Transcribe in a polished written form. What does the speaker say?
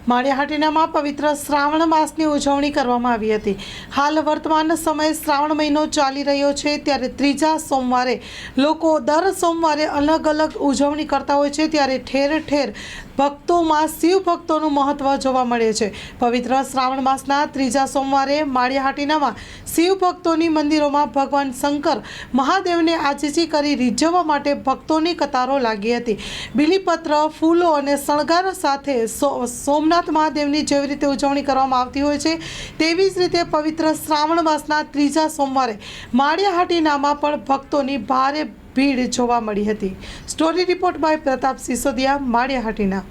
માળિયાહાટીનામાં પવિત્ર શ્રાવણ માસની ઉજવણી કરવામાં આવી હતી। હાલ વર્તમાન સમયે શ્રાવણ મહિનો ચાલી રહ્યો છે, ત્યારે ત્રીજા સોમવારે લોકો દર સોમવારે અલગ અલગ ઉજવણી કરતા હોય છે, ત્યારે ઠેર ઠેર ભક્તોમાં શિવ ભક્તોનું મહત્વ જોવા મળે છે। પવિત્ર શ્રાવણ માસના ત્રીજા સોમવારે માળિયાહાટીનામાં શિવ ભક્તોની મંદિરોમાં ભગવાન શંકર મહાદેવને આજીજી કરી રીઝવવા માટે ભક્તોની કતારો લાગી હતી। બીલીપત્ર, ફૂલો અને શણગાર સાથે સોમનાથ મહાદેવની જેવી રીતે ઉજવણી કરવામાં આવતી હોય છે, તેવી જ રીતે પવિત્ર શ્રાવણ માસના ત્રીજા સોમવારે માળિયાહાટીનામાં પણ ભક્તોની ભારે ભીડ જોવા મળી હતી। Story report by Pratap Sisodiya, Maliya Hatina.